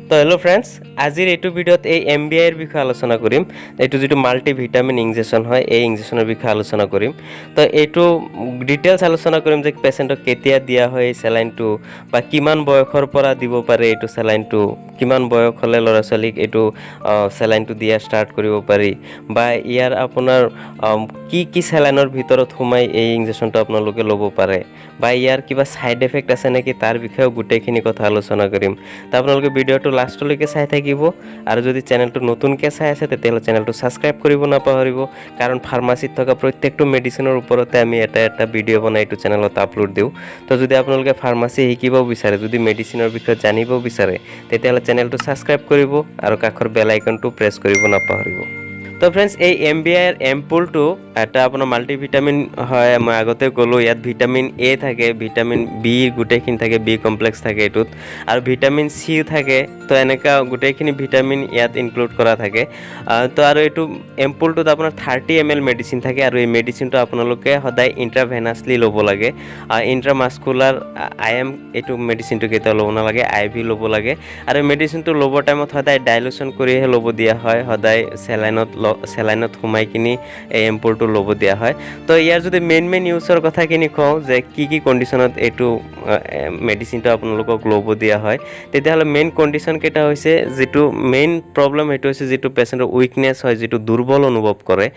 তো hello' friends, আজিৰ এইটো ভিডিঅ'ত এই MBIৰ বিষয়ে আলোচনা কৰিম। এইটো যিটো মাল্টিভিটামিন ইনজেকশ্যন হয়, এই ইনজেকশ্যনৰ বিষয়ে আলোচনা কৰিম। তো এইটো ডিটেইলছ আলোচনা কৰিম যে পেচেণ্টক কেতিয়া দিয়া হয় এই চেলাইনটো, বা কিমান বয়সৰ পৰা দিব পাৰে এইটো চেলাইনটো, কিমান বয়স হ'লে ল'ৰা ছোৱালীক এইটো চেলাইনটো দিয়া ষ্টাৰ্ট কৰিব পাৰি, বা ইয়াৰ আপোনাৰ কি চেলাইনৰ ভিতৰত সোমাই এই ইনজেকশ্যনটো আপোনালোকে ল'ব পাৰে, বা ইয়াৰ কিবা ছাইড এফেক্ট আছে নেকি তাৰ বিষয়েও গোটেইখিনি কথা আলোচনা কৰিম। তো আপোনালোকে ভিডিঅ'টো লাষ্টলৈকে চাই থাকিব, আৰু যদি চেনেলটো নতুনকৈ চাই আছে তেতিয়াহ'লে চেনেলটো ছাবস্ক্ৰাইব কৰিব নাপাহৰিব, কাৰণ ফাৰ্মাচীত থকা প্ৰত্যেকটো মেডিচিনৰ ওপৰতে আমি এটা ভিডিঅ' বনাই এইটো চেনেলত আপলোড দিওঁ। তো যদি আপোনালোকে ফাৰ্মাচী শিকিব বিচাৰে, যদি মেডিচিনৰ বিষয়ে জানিব বিচাৰে, তেতিয়াহ'লে চেনেলটো ছাবস্ক্ৰাইব কৰিব আৰু কাষৰ বেল আইকনটো প্ৰেছ কৰিব নাপাহৰিব। তো ফ্ৰেণ্ডছ, এই MBIৰ এম্পুলটো এটা আপোনাৰ মাল্টিভিটামিন হয়। মই আগতে ক'লোঁ ইয়াত ভিটামিন A থাকে, ভিটামিন B গোটেইখিনি থাকে, B কমপ্লেক্স থাকে এইটোত, আৰু ভিটামিন C থাকে। তো এনেকুৱা গোটেইখিনি ভিটামিন ইয়াত ইনক্লুড কৰা থাকে। তো আৰু এইটো এম্পুলটোত আপোনাৰ 30 ml মেডিচিন থাকে, আৰু এই মেডিচিনটো আপোনালোকে সদায় ইণ্ট্ৰাভেনাছলি ল'ব লাগে। ইণ্ট্ৰামাস্কুলাৰ IM এইটো মেডিচিনটো কেতিয়াও ল'ব নালাগে, IV ল'ব লাগে। আৰু এই মেডিচিনটো ল'বৰ টাইমত সদায় ডাইলুশ্যন কৰিহে ল'ব দিয়া হয়, সদায় চেলাইনত সোমাই কিনি এই এম্পুলটো ল'ব দিয়া হয়। তো ইয়াৰ যদি মেইন ইউজৰ কথাখিনি কওঁ যে কি কণ্ডিশ্যনত এইটো মেডিচিনটো আপোনালোকক ল'ব দিয়া হয়, তেতিয়াহ'লে মেইন কণ্ডিশ্যন কেইটা হৈছে, যিটো মেইন প্ৰব্লেম সেইটো হৈছে যিটো পেচেণ্টৰ উইকনেছ হয়, যিটো দুৰ্বল অনুভৱ কৰে,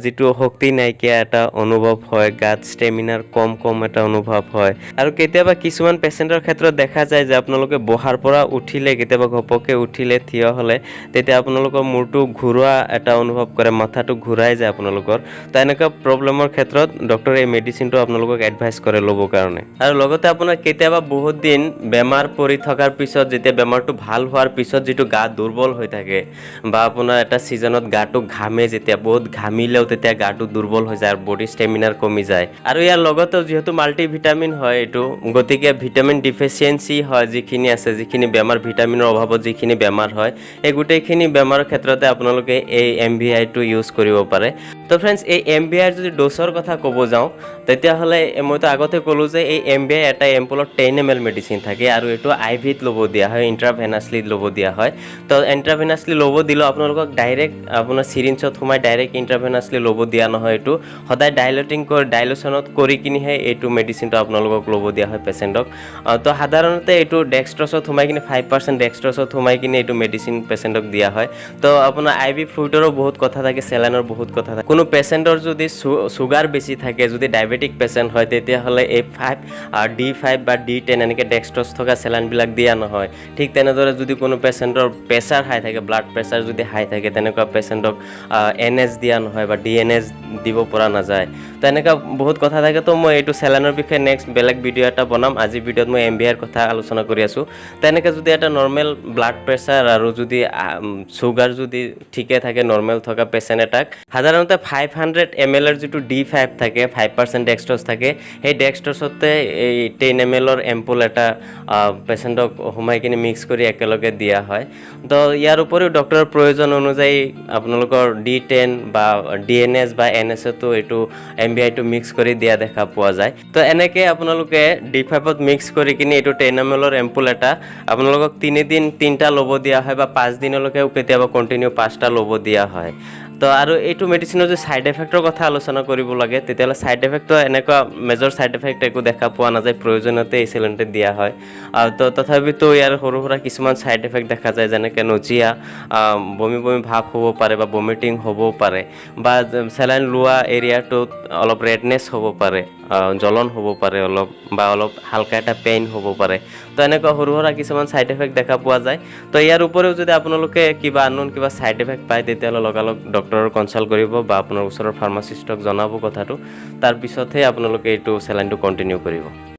যিটো শক্তি নাইকিয়া এটা অনুভৱ হয়, গাত ষ্টেমিনাৰ কম এটা অনুভৱ হয়। আৰু কেতিয়াবা কিছুমান পেচেণ্টৰ ক্ষেত্ৰত দেখা যায় যে আপোনালোকে বহাৰ পৰা উঠিলে, কেতিয়াবা ঘপককৈ উঠিলে, থিয় হ'লে, তেতিয়া আপোনালোকৰ মূৰটো ঘূৰোৱা এটা অনুভৱ কৰে, মাথাটো ঘূৰাই যায় আপোনালোকৰ। তো এনেকুৱা প্ৰব্লেমৰ ক্ষেত্ৰত ডক্টৰে এই মেডিচিনটো আপোনালোকক এডভাইচ কৰে ল'বৰ কাৰণে। আৰু লগতে আপোনাৰ কেতিয়াবা বহুত দিন বেমাৰ পৰি থকাৰ পিছত, যেতিয়া বেমাৰটো ভাল হোৱাৰ পিছত যিটো গা দুৰ্বল হৈ থাকে, বা আপোনাৰ এটা ছিজনত গাটো ঘামে, যেতিয়া বহুত ঘামিলেও তেতিয়া গাটো দুৰ্বল হৈ যায় আৰু বডি ষ্টেমিনাৰ কমি যায়। আৰু ইয়াৰ লগতেও যিহেতু মাল্টিভিটামিন হয় এইটো, গতিকে ভিটামিন ডিফিচিয়েঞ্চি হয় যিখিনি আছে, যিখিনি বেমাৰ ভিটামিনৰ অভাৱত যিখিনি বেমাৰ হয়, এই গোটেইখিনি বেমাৰৰ ক্ষেত্ৰতে আপোনালোকে এই MBIটো ইউজ কৰিব পাৰে। তো ফ্ৰেণ্ডছ, এই MBIৰ যদি ড'জৰ কথা ক'ব যাওঁ, তেতিয়াহ'লে মইতো আগতে ক'লোঁ যে এই MBI এটা এম্পুলত 10 ml মেডিচিন থাকে, আৰু এইটো IVত ল'ব দিয়া হয়, ইণ্ট্ৰাভেনাছলি ল'ব দিয়া হয়। তো ইণ্ট্ৰাভেনাছলি ল'ব দিলেও আপোনালোকক ডাইৰেক্ট আপোনাৰ চিৰিঞ্জত সোমাই ডাইৰেক্ট ইণ্ট্ৰাভেনাছলি ল'ব দিয়া নহয়। এইটো সদায় ডাইলুশ্যনত কৰি কিনিহে এইটো মেডিচিনটো আপোনালোকক ল'ব দিয়া হয় পেচেণ্টক। তো সাধাৰণতে এইটো ডেক্সট্ৰছত সোমাই কিনি 5% ডেক্সট্ৰছত সোমাই কিনি এইটো মেডিচিন পেচেণ্টক দিয়া হয়। তো আপোনাৰ IV ফ্লুইডৰো বহুত কথা থাকে, চেলাইনৰ বহুত কথা থাকে। কোনো পেচেণ্টৰ যদি চুগাৰ বেছি থাকে, যদি ডায়েবেটিক পেচেণ্ট হয়, তেতিয়াহ'লে এই D5 বা D10 এনেকৈ ডেক্সট্ৰছ থকা চেলাইনবিলাক দিয়া নহয়। ঠিক তেনেদৰে যদি কোনো পেচেণ্টৰ প্ৰেছাৰ হাই থাকে, ব্লাড প্ৰেছাৰ যদি হাই থাকে, তেনেকুৱা পেচেণ্টক NS দিয়া নহয়, বা DNS দিব পৰা নাযায়। তো এনেকুৱা বহুত কথা থাকে। তো মই এইটো চেলাইনৰ বিষয়ে নেক্সট বেলেগ ভিডিঅ' এটা বনাম। আজিৰ ভিডিঅ'ত মই MBIৰ কথা আলোচনা কৰি আছোঁ। তেনেকৈ যদি এটা নৰ্মেল ব্লাড প্ৰেছাৰ আৰু যদি চুগাৰ যদি ঠিকে থাকে, নৰ্মেল থকা পেচেণ্ট এটাক সাধাৰণতে 500 ml যিটো D5 থাকে, 5% ডেক্সট্ৰছ থাকে, সেই ডেক্সট্ৰছতে এই 10 ml এম্পুল এটা পেচেণ্টক সোমাই কিনি মিক্স কৰি একেলগে দিয়া হয়। তো ইয়াৰ উপৰিও ডক্টৰৰ প্ৰয়োজন অনুযায়ী আপোনালোকৰ D10 বা DNS বা NSতো এইটো MBIটো মিক্স কৰি দিয়া দেখা পোৱা যায়। তো এনেকৈ আপোনালোকে D5ত মিক্স কৰি কিনি এইটো 10 ml এম্পুল এটা আপোনালোকক 3 দিন 3টা ল'ব দিয়া হয়, বা 5 দিনলৈকেও কেতিয়াবা কণ্টিনিউ 5টা ল'ব দিয়া হয়। তো আৰু এইটো মেডিচিনৰ যদি ছাইড এফেক্টৰ কথা আলোচনা কৰিব লাগে, তেতিয়াহ'লে ছাইড এফেক্টটো এনেকুৱা মেজৰ ছাইড এফেক্ট একো দেখা পোৱা নাযায়, প্ৰয়োজনতে এই চেলাইনটো দিয়া হয়। তো তথাপিতো ইয়াৰ সৰু সুৰা কিছুমান ছাইড এফেক্ট দেখা যায়, যেনেকৈ নজিয়া, বমি ভাৱ হ'ব পাৰে, বা ভমিটিং হ'বও পাৰে, বা চেলাইন লোৱা এৰিয়াটোত অলপ ৰেডনেছ হ'ব পাৰে, জ্বলন হ'ব পাৰে অলপ, বা অলপ হালকা এটা পেইন হ'ব পাৰে। তো এনেকুৱা সৰু সুৰা কিছুমান ছাইড এফেক্ট দেখা পোৱা যায়। তো ইয়াৰ উপৰিও যদি আপোনালোকে কিবা ছাইড এফেক্ট পায়, তেতিয়াহ'লে লগালগ ডক্টৰৰ কনচাল্ট কৰিব, বা আপোনাৰ ওচৰৰ ফাৰ্মাচিষ্টক জনাব কথাটো। তাৰপিছতহে আপোনালোকে এইটো চেলাইনটো কণ্টিনিউ কৰিব।